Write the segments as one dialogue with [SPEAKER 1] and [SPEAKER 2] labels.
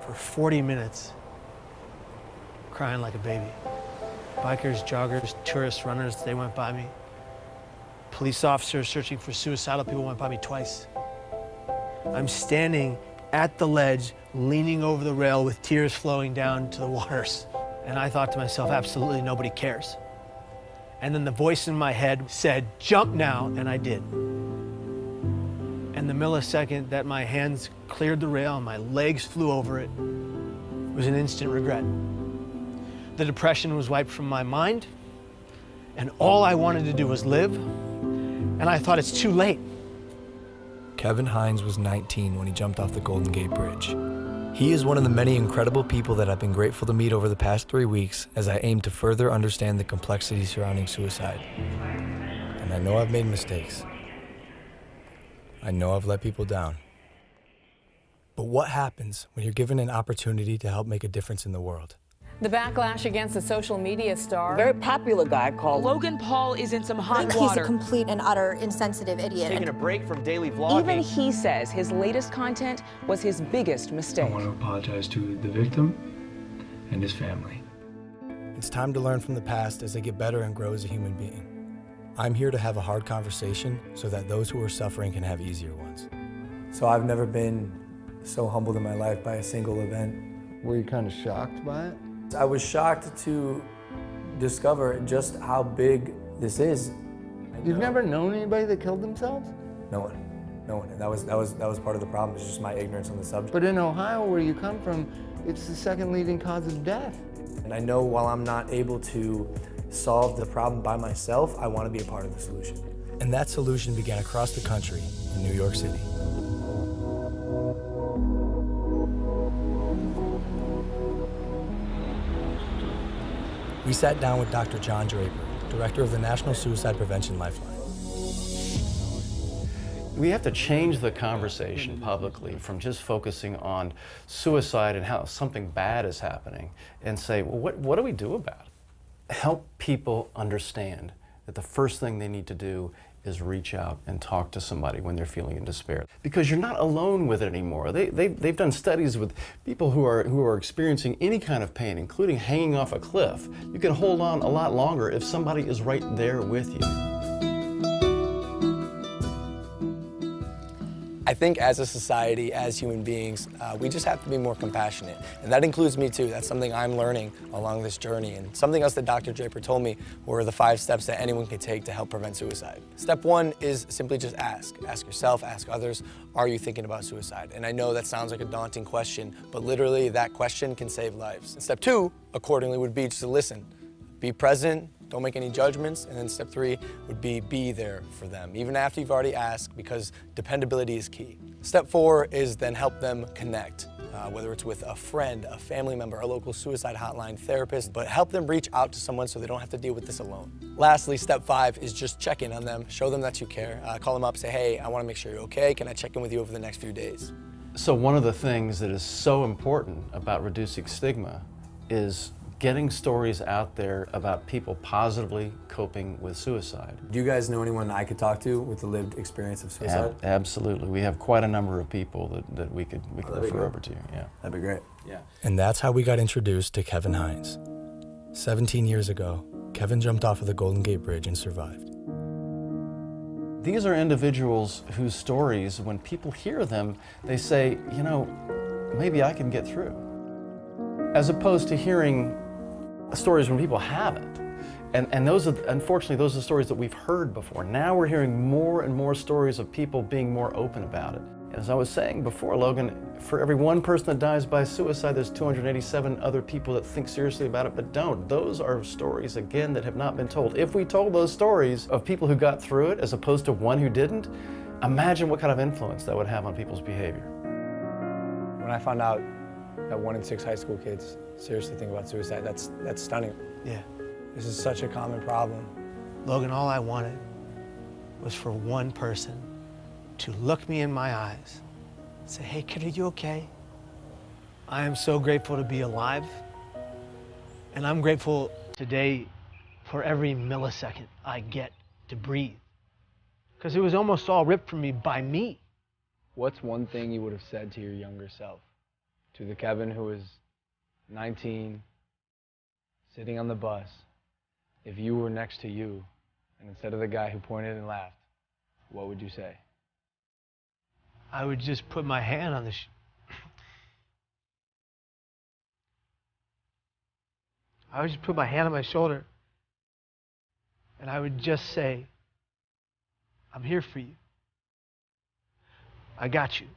[SPEAKER 1] for 40 minutes, crying like a baby. Bikers, joggers, tourists, runners, they went by me. Police officers searching for suicidal people went by me twice. I'm standing at the ledge, leaning over the rail with tears flowing down to the waters. And I thought to myself, absolutely nobody cares. And then the voice in my head said, jump now, and I did. And the millisecond that my hands cleared the rail and my legs flew over it was an instant regret. The depression was wiped from my mind, and all I wanted to do was live, and I thought it's too late.
[SPEAKER 2] Kevin Hines was 19 when he jumped off the Golden Gate Bridge. He is one of the many incredible people that I've been grateful to meet over the past 3 weeks as I aim to further understand the complexity surrounding suicide. And I know I've made mistakes. I know I've let people down. But what happens when you're given an opportunity to help make a difference in the world?
[SPEAKER 3] The backlash against the social media star.
[SPEAKER 4] A very popular guy called
[SPEAKER 5] Logan Paul is in some hot water.
[SPEAKER 6] He's a complete and utter insensitive idiot.
[SPEAKER 7] Taking a break from daily vlogging.
[SPEAKER 5] Even he says his latest content was his biggest mistake.
[SPEAKER 8] I want to apologize to the victim and his family.
[SPEAKER 2] It's time to learn from the past as I get better and grow as a human being. I'm here to have a hard conversation so that those who are suffering can have easier ones.
[SPEAKER 9] So I've never been so humbled in my life by a single event.
[SPEAKER 10] Were you kind of shocked by it?
[SPEAKER 9] I was shocked to discover just how big this is.
[SPEAKER 10] You've never known anybody that killed themselves?
[SPEAKER 9] No one. And that was part of the problem. It's just my ignorance on the subject.
[SPEAKER 10] But in Ohio, where you come from, it's the second leading cause of death.
[SPEAKER 9] And I know while I'm not able to solve the problem by myself, I want to be a part of the solution.
[SPEAKER 2] And that solution began across the country in New York City. We sat down with Dr. John Draper, director of the National Suicide Prevention Lifeline.
[SPEAKER 11] We have to change the conversation publicly from just focusing on suicide and how something bad is happening and say, well, what do we do about it? Help people understand that the first thing they need to do is reach out and talk to somebody when they're feeling in despair. Because you're not alone with it anymore. They've done studies with people who are experiencing any kind of pain, including hanging off a cliff. You can hold on a lot longer if somebody is right there with you.
[SPEAKER 2] I think as a society, as human beings, we just have to be more compassionate. And that includes me too. That's something I'm learning along this journey. And something else that Dr. Draper told me were the 5 steps that anyone can take to help prevent suicide. Step 1 is simply just ask. Ask yourself, ask others, are you thinking about suicide? And I know that sounds like a daunting question, but literally that question can save lives. And step 2, accordingly, would be just to listen. Be present, don't make any judgments, and then step 3 would be there for them, even after you've already asked, because dependability is key. Step 4 is then help them connect, whether it's with a friend, a family member, a local suicide hotline, therapist, but help them reach out to someone so they don't have to deal with this alone. Lastly, step 5 is just check in on them, show them that you care, call them up, say, hey, I want to make sure you're okay, can I check in with you over the next few days?
[SPEAKER 11] So one of the things that is so important about reducing stigma is getting stories out there about people positively coping with suicide.
[SPEAKER 9] Do you guys know anyone I could talk to with the lived experience of suicide?
[SPEAKER 11] Absolutely. We have quite a number of people that we could refer over to. Yeah.
[SPEAKER 9] That'd be great.
[SPEAKER 11] Yeah.
[SPEAKER 2] And that's how we got introduced to Kevin Hines. 17 years ago, Kevin jumped off of the Golden Gate Bridge and survived.
[SPEAKER 11] These are individuals whose stories, when people hear them, they say, you know, maybe I can get through. As opposed to hearing stories when people haven't. And those are, unfortunately, those are the stories that we've heard before. Now we're hearing more and more stories of people being more open about it. As I was saying before, Logan, for every one person that dies by suicide, there's 287 other people that think seriously about it but don't. Those are stories, again, that have not been told. If we told those stories of people who got through it as opposed to one who didn't, imagine what kind of influence that would have on people's behavior.
[SPEAKER 9] When I found out that 1 in 6 high school kids seriously think about suicide, that's stunning.
[SPEAKER 1] Yeah.
[SPEAKER 9] This is such a common problem.
[SPEAKER 1] Logan, all I wanted was for one person to look me in my eyes and say, hey kid, are you okay? I am so grateful to be alive. And I'm grateful today for every millisecond I get to breathe. Because it was almost all ripped from me by me.
[SPEAKER 10] What's one thing you would have said to your younger self
[SPEAKER 9] to the Kevin who was 19, sitting on the bus, if you were next to you, and instead of the guy who pointed and laughed, what would you say?
[SPEAKER 1] I would just put my hand on the I would just put my hand on my shoulder and I would just say, I'm here for you. I got you.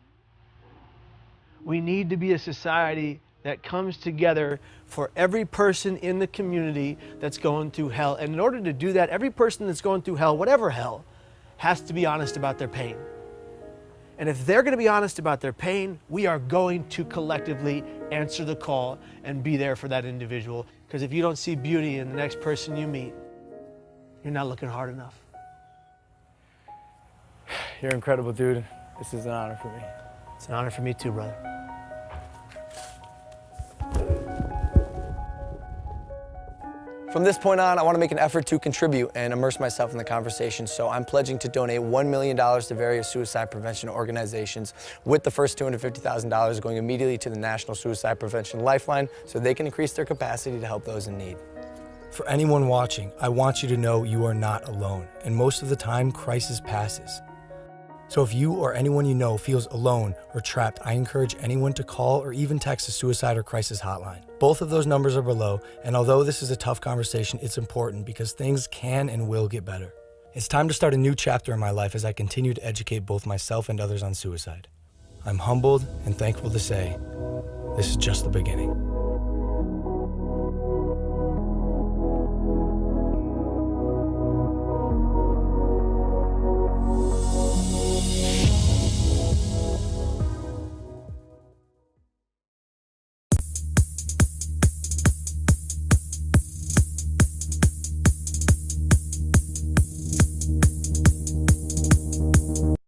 [SPEAKER 1] We need to be a society that comes together for every person in the community that's going through hell. And in order to do that, every person that's going through hell, whatever hell, has to be honest about their pain. And if they're going to be honest about their pain, we are going to collectively answer the call and be there for that individual. Because if you don't see beauty in the next person you meet, you're not looking hard enough.
[SPEAKER 9] You're incredible, dude. This is an honor for me.
[SPEAKER 1] It's an honor for me too, brother.
[SPEAKER 2] From this point on, I want to make an effort to contribute and immerse myself in the conversation, so I'm pledging to donate $1 million to various suicide prevention organizations, with the first $250,000 going immediately to the National Suicide Prevention Lifeline so they can increase their capacity to help those in need. For anyone watching, I want you to know you are not alone, and most of the time, crisis passes. So if you or anyone you know feels alone or trapped, I encourage anyone to call or even text the suicide or crisis hotline. Both of those numbers are below, and although this is a tough conversation, it's important because things can and will get better. It's time to start a new chapter in my life as I continue to educate both myself and others on suicide. I'm humbled and thankful to say, this is just the beginning.